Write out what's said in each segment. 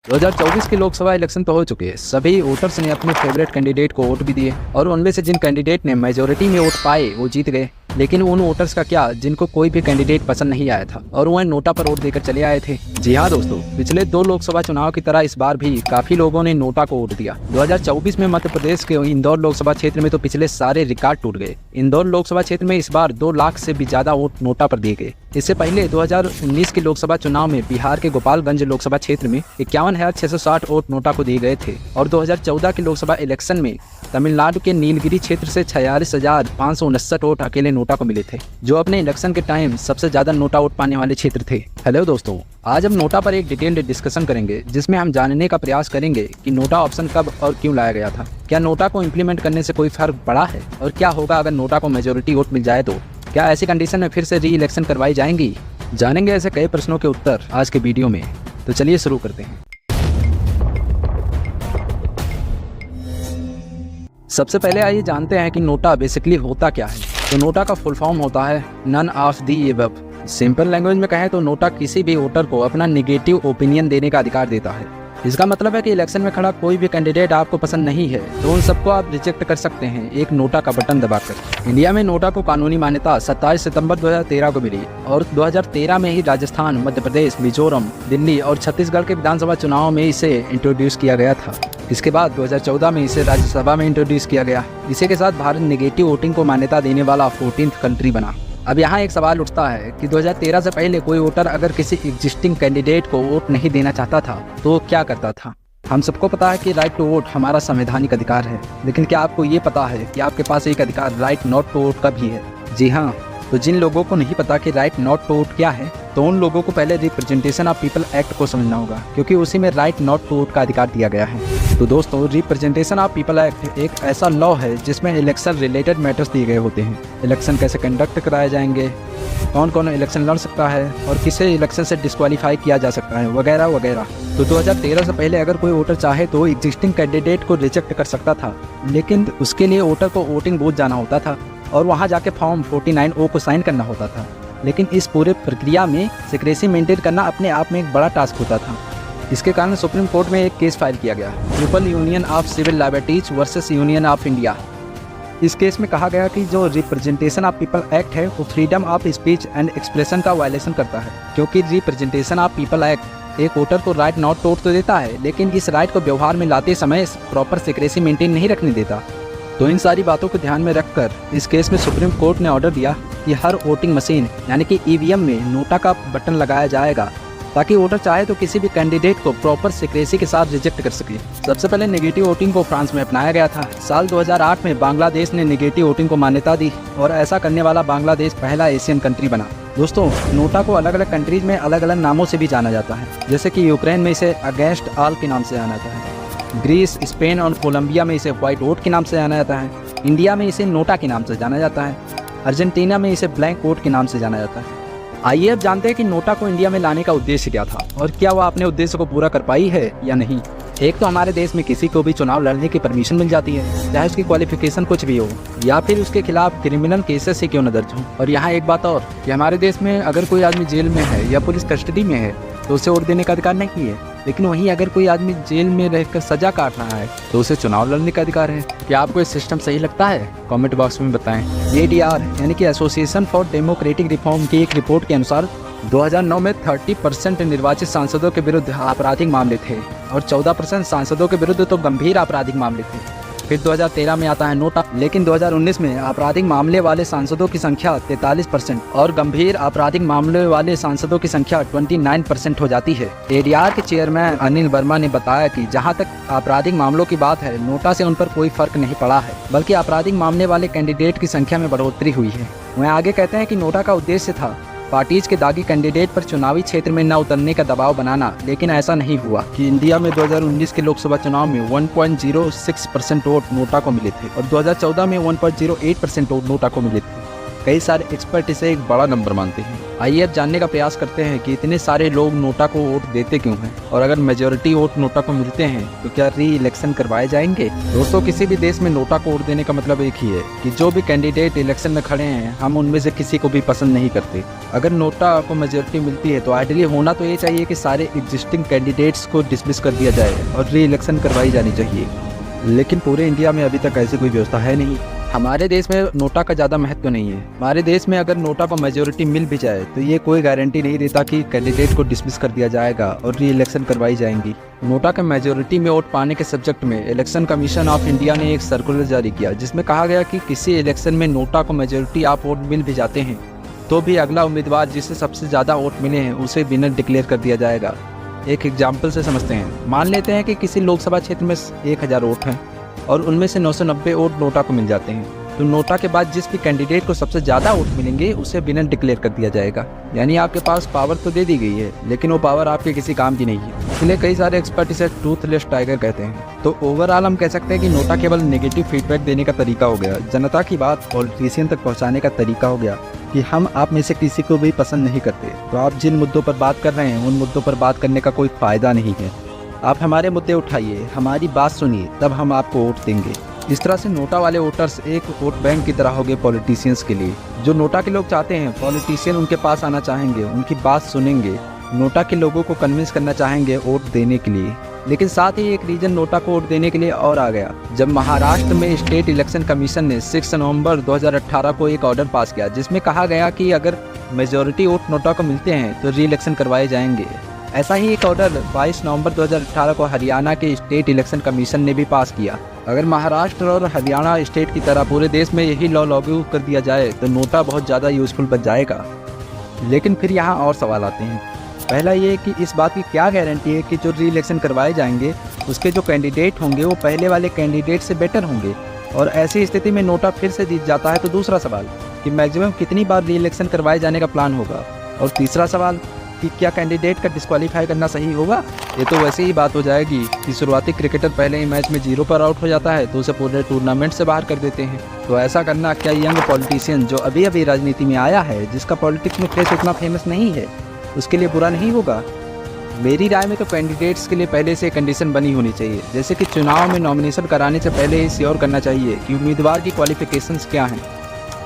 2024 के लोकसभा इलेक्शन तो हो चुके हैं। सभी वोटर्स ने अपने फेवरेट कैंडिडेट को वोट भी दिए और उनमें से जिन कैंडिडेट ने मेजोरिटी में वोट पाए वो जीत गए। लेकिन उन वोटर्स का क्या जिनको कोई भी कैंडिडेट पसंद नहीं आया था और वह नोटा पर वोट देकर चले आए थे। जी हाँ दोस्तों, पिछले 2 लोकसभा चुनाव की तरह इस बार भी काफी लोगों ने नोटा को वोट दिया। 2024 में मध्य प्रदेश के इंदौर लोकसभा क्षेत्र में तो पिछले सारे रिकॉर्ड टूट गए। इंदौर लोकसभा क्षेत्र में इस बार 2 लाख से भी ज्यादा वोट नोटा पर दिए गए। इससे पहले 2019 के लोकसभा चुनाव में बिहार के गोपालगंज लोकसभा क्षेत्र में 51,660 वोट नोटा को दिए गए थे और 2014 के लोकसभा इलेक्शन में तमिलनाडु के नीलगिरी क्षेत्र से 46,559 वोट अकेले नोटा को मिले थे, जो अपने इलेक्शन के टाइम सबसे ज्यादा नोटा वोट पाने वाले क्षेत्र थे। हेलो दोस्तों, आज हम नोटा पर एक डिटेल्ड डिस्कशन करेंगे जिसमें हम जानने का प्रयास करेंगे कि नोटा ऑप्शन कब और क्यों लाया गया था, क्या नोटा को इम्प्लीमेंट करने से कोई फर्क पड़ा है और क्या होगा अगर नोटा को मेजोरिटी वोट मिल जाए तो क्या ऐसी कंडीशन में फिर से री इलेक्शन करवाई जाएंगी। जानेंगे ऐसे कई प्रश्नों के उत्तर आज के वीडियो में, तो चलिए शुरू करते हैं। सबसे पहले आइए जानते हैं कि नोटा बेसिकली होता क्या है। तो नोटा का फुल फॉर्म होता है none of the above. Simple language में कहें तो नोटा किसी भी वोटर को अपना नेगेटिव ओपिनियन देने का अधिकार देता है। इसका मतलब है कि इलेक्शन में खड़ा कोई भी कैंडिडेट आपको पसंद नहीं है तो उन सबको आप रिजेक्ट कर सकते हैं एक नोटा का बटन दबाकर। इंडिया में नोटा को कानूनी मान्यता 27 सितंबर 2013 को मिली और 2013 में ही राजस्थान, मध्य प्रदेश, मिजोरम, दिल्ली और छत्तीसगढ़ के विधानसभा चुनाव में इसे इंट्रोड्यूस किया गया था। इसके बाद 2014 में इसे राज्यसभा में इंट्रोड्यूस किया गया। इसी के साथ भारत नेगेटिव वोटिंग को मान्यता देने वाला 14th कंट्री बना। अब यहाँ एक सवाल उठता है कि 2013 से पहले कोई वोटर अगर किसी एग्जिस्टिंग कैंडिडेट को वोट नहीं देना चाहता था तो वो क्या करता था। हम सबको पता है कि राइट टू वोट हमारा संवैधानिक अधिकार है, लेकिन क्या आपको ये पता है कि आपके पास एक अधिकार राइट नॉट टू वोट का भी है। जी हाँ, तो जिन लोगों को नहीं पता कि राइट नॉट टू वोट क्या है तो उन लोगों को पहले रिप्रेजेंटेशन ऑफ पीपल एक्ट को समझना होगा, क्योंकि उसी में राइट नॉट टू वोट का अधिकार दिया गया है। तो दोस्तों, रिप्रेजेंटेशन ऑफ पीपल एक्ट एक ऐसा लॉ है जिसमें इलेक्शन रिलेटेड मैटर्स दिए गए होते हैं। इलेक्शन कैसे कंडक्ट कराए जाएंगे, कौन कौन इलेक्शन लड़ सकता है और किसे इलेक्शन से डिस्क्वालीफाई किया जा सकता है, वगैरह वगैरह। तो 2013 से पहले अगर कोई वोटर चाहे तो एग्जिस्टिंग कैंडिडेट को रिजेक्ट कर सकता था, लेकिन उसके लिए वोटर को वोटिंग बूथ जाना होता था और वहाँ जाके फॉर्म 49O को साइन करना होता था। लेकिन इस पूरे प्रक्रिया में सिक्रेसी मेंटेन करना अपने आप में एक बड़ा टास्क होता था। इसके कारण सुप्रीम कोर्ट में एक केस फाइल किया गया, triple union of civil liberties versus union of India. इस केस में कहा गया कि जो रिप्रेजेंटेशन ऑफ पीपल एक्ट है वो freedom of speech and expression का वायलेशन करता है, क्योंकि रिप्रेजेंटेशन ऑफ पीपल एक्ट एक वोटर को राइट नॉट टू वोट तो देता है, लेकिन इस राइट को व्यवहार में लाते समय प्रॉपर सिक्रेसी मेंटेन नहीं रखने देता। तो इन सारी बातों को ध्यान में रखकर इस केस में सुप्रीम कोर्ट ने ऑर्डर दिया कि हर वोटिंग मशीन यानी कि ईवीएम में नोटा का बटन लगाया जाएगा, ताकि वोटर चाहे तो किसी भी कैंडिडेट को प्रॉपर सिक्रेसी के साथ रिजेक्ट कर सके। सबसे पहले नेगेटिव वोटिंग को फ्रांस में अपनाया गया था। साल 2008 में बांग्लादेश ने नेगेटिव वोटिंग को मान्यता दी और ऐसा करने वाला बांग्लादेश पहला एशियन कंट्री बना। दोस्तों, नोटा को अलग अलग कंट्रीज में अलग अलग नामों से भी जाना जाता है, जैसे कि यूक्रेन में इसे अगेंस्ट ऑल के नाम से जाना जाता है, ग्रीस, स्पेन और कोलंबिया में इसे व्हाइट वोट के नाम से जाना जाता है, इंडिया में इसे नोटा के नाम से जाना जाता है, अर्जेंटीना में इसे ब्लैंक वोट के नाम से जाना जाता है। आइए अब जानते हैं कि नोटा को इंडिया में लाने का उद्देश्य क्या था और क्या वह अपने उद्देश्य को पूरा कर पाई है या नहीं। एक तो हमारे देश में किसी को भी चुनाव लड़ने की परमिशन मिल जाती है, चाहे उसकी क्वालिफिकेशन कुछ भी हो या फिर उसके खिलाफ क्रिमिनल केसेस से क्यों न दर्ज हो। और यहाँ एक बात और कि हमारे देश में अगर कोई आदमी जेल में है या पुलिस कस्टडी में है तो उसे वोट देने का अधिकार नहीं है, लेकिन वहीं अगर कोई आदमी जेल में रहकर सजा काट रहा है तो उसे चुनाव लड़ने का अधिकार है। क्या आपको ये सिस्टम सही लगता है? कमेंट बॉक्स में बताएं। ADR यानी कि एसोसिएशन फॉर डेमोक्रेटिक रिफॉर्म की एक रिपोर्ट के अनुसार 2009 में 30% निर्वाचित सांसदों के विरुद्ध आपराधिक मामले थे और 14% सांसदों के विरुद्ध तो गंभीर आपराधिक मामले थे। फिर 2013 में आता है नोटा, लेकिन 2019 में आपराधिक मामले वाले सांसदों की संख्या 43% और गंभीर आपराधिक मामले वाले सांसदों की संख्या 29% हो जाती है। ADR के चेयरमैन अनिल वर्मा ने बताया कि जहां तक आपराधिक मामलों की बात है, नोटा से उन पर कोई फर्क नहीं पड़ा है, बल्कि आपराधिक मामले वाले कैंडिडेट की संख्या में बढ़ोतरी हुई है। वह आगे कहते हैं कि नोटा का उद्देश्य था पार्टीज के दागी कैंडिडेट पर चुनावी क्षेत्र में न उतरने का दबाव बनाना, लेकिन ऐसा नहीं हुआ कि इंडिया में 2019 के लोकसभा चुनाव में 1.06% वोट नोटा को मिले थे और 2014 में 1.08% वोट नोटा को मिले थे। कई सारे एक्सपर्ट इसे एक बड़ा नंबर मानते हैं। आइए अब जानने का प्रयास करते हैं कि इतने सारे लोग नोटा को वोट देते क्यों हैं, और अगर मेजॉरिटी वोट नोटा को मिलते हैं तो क्या री इलेक्शन करवाए जाएंगे। दोस्तों, किसी भी देश में नोटा को वोट देने का मतलब एक ही है कि जो भी कैंडिडेट इलेक्शन में खड़े हैं हम उनमें से किसी को भी पसंद नहीं करते। अगर नोटा को मेजॉरिटी मिलती है तो आइडियली होना तो ये चाहिए कि सारे एग्जिस्टिंग कैंडिडेट्स को डिसमिस कर दिया जाए और री इलेक्शन करवाई जानी चाहिए, लेकिन पूरे इंडिया में अभी तक ऐसी कोई व्यवस्था है नहीं। हमारे देश में नोटा का ज़्यादा महत्व नहीं है। हमारे देश में अगर नोटा को मेजॉरिटी मिल भी जाए तो ये कोई गारंटी नहीं देता कि कैंडिडेट को डिसमिस कर दिया जाएगा और री इलेक्शन करवाई जाएंगी। नोटा के मेजॉरिटी में वोट पाने के सब्जेक्ट में इलेक्शन कमीशन ऑफ इंडिया ने एक सर्कुलर जारी किया जिसमें कहा गया कि किसी इलेक्शन में नोटा को मेजॉरिटी ऑफ वोट मिल भी जाते हैं तो भी अगला उम्मीदवार जिसे सबसे ज़्यादा वोट मिले हैं उसे विनर डिक्लेयर कर दिया जाएगा। एक एग्जाम्पल से समझते हैं। मान लेते हैं कि किसी लोकसभा क्षेत्र में 1000 वोट हैं और उनमें से 990 वोट नोटा को मिल जाते हैं, तो नोटा के बाद जिस भी कैंडिडेट को सबसे ज़्यादा वोट मिलेंगे उसे विनर डिक्लेयर कर दिया जाएगा। यानी आपके पास पावर तो दे दी गई है लेकिन वो पावर आपके किसी काम की नहीं है। इसलिए कई सारे एक्सपर्ट इसे टूथलेस टाइगर कहते हैं। तो ओवरऑल हम कह सकते हैं कि नोटा केवल नेगेटिव फीडबैक देने का तरीका हो गया, जनता की बात पॉलिटिशियन तक पहुँचाने का तरीका हो गया कि हम आप में से किसी को भी पसंद नहीं करते, तो आप जिन मुद्दों पर बात कर रहे हैं उन मुद्दों पर बात करने का कोई फ़ायदा नहीं है। आप हमारे मुद्दे उठाइए, हमारी बात सुनिए, तब हम आपको वोट देंगे। इस तरह से नोटा वाले वोटर्स एक वोट बैंक की तरह हो गए पॉलिटिशियंस के लिए। जो नोटा के लोग चाहते हैं पॉलिटिशियन उनके पास आना चाहेंगे, उनकी बात सुनेंगे, नोटा के लोगों को कन्विंस करना चाहेंगे वोट देने के लिए। लेकिन साथ ही एक रीजन नोटा को वोट देने के लिए और आ गया जब महाराष्ट्र में स्टेट इलेक्शन कमीशन ने 6 नवंबर 2018 को एक ऑर्डर पास किया जिसमें कहा गया कि अगर मेजॉरिटी वोट नोटा को मिलते हैं तो री इलेक्शन करवाए जाएंगे। ऐसा ही एक ऑर्डर 22 नवंबर 2018 को हरियाणा के स्टेट इलेक्शन कमीशन ने भी पास किया। अगर महाराष्ट्र और हरियाणा स्टेट की तरह पूरे देश में यही लॉ लागू कर दिया जाए तो नोटा बहुत ज़्यादा यूज़फुल बन जाएगा। लेकिन फिर यहाँ और सवाल आते हैं। पहला ये कि इस बात की क्या गारंटी है कि जो री इलेक्शन करवाए जाएंगे उसके जो कैंडिडेट होंगे वो पहले वाले कैंडिडेट से बेटर होंगे, और ऐसी स्थिति में नोटा फिर से जीत जाता है तो दूसरा सवाल कि मैक्सिमम कितनी बार री इलेक्शन करवाए जाने का प्लान होगा, और तीसरा सवाल कि क्या कैंडिडेट का डिस्क्वालीफाई करना सही होगा। ये तो वैसे ही बात हो जाएगी कि शुरुआती क्रिकेटर पहले ही मैच में 0 पर आउट हो जाता है तो उसे पूरे टूर्नामेंट से बाहर कर देते हैं। तो ऐसा करना क्या यंग पॉलिटिशियन जो अभी अभी राजनीति में आया है, जिसका पॉलिटिक्स में फेस उतना फेमस नहीं है, उसके लिए बुरा नहीं होगा। मेरी राय में तो कैंडिडेट्स के लिए पहले से कंडीशन बनी होनी चाहिए, जैसे कि चुनाव में नॉमिनेशन कराने से पहले ही श्योर करना चाहिए कि उम्मीदवार की क्वालिफिकेशंस क्या हैं,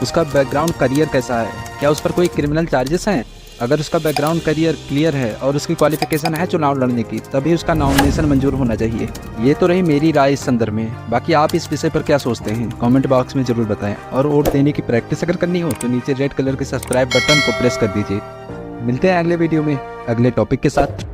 उसका बैकग्राउंड करियर कैसा है, क्या उस पर कोई क्रिमिनल चार्जेस हैं। अगर उसका बैकग्राउंड करियर क्लियर है और उसकी क्वालिफिकेशन है चुनाव लड़ने की, तभी उसका नॉमिनेशन मंजूर होना चाहिए। ये तो रही मेरी राय इस संदर्भ में। बाकी आप इस विषय पर क्या सोचते हैं कमेंट बॉक्स में ज़रूर बताएं, और वोट देने की प्रैक्टिस अगर करनी हो तो नीचे रेड कलर के सब्सक्राइब बटन को प्रेस कर दीजिए। मिलते हैं अगले वीडियो में अगले टॉपिक के साथ।